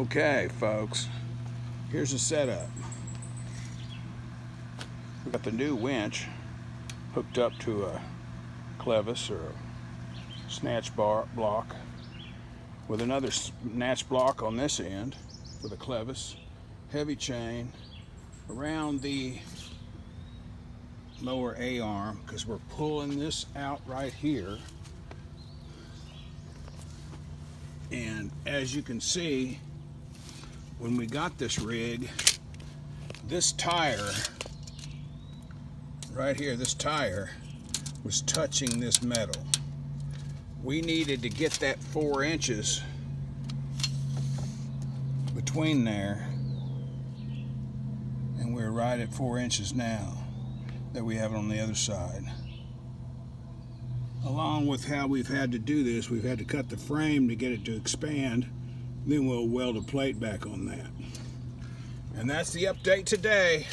Okay, folks, here's the setup. We've got the new winch hooked up to a clevis or a snatch block with another snatch block on this end with a clevis, heavy chain around the lower A-arm because we're pulling this out right here. And as you can see, when we got this rig, this tire right here, this tire was touching this metal. We needed to get that 4 inches between there, and we're right at 4 inches now that we have it on the other side. Along with how we've had to do this, we've had to cut the frame to get it to expand. Then we'll weld a plate back on that. And that's the update today.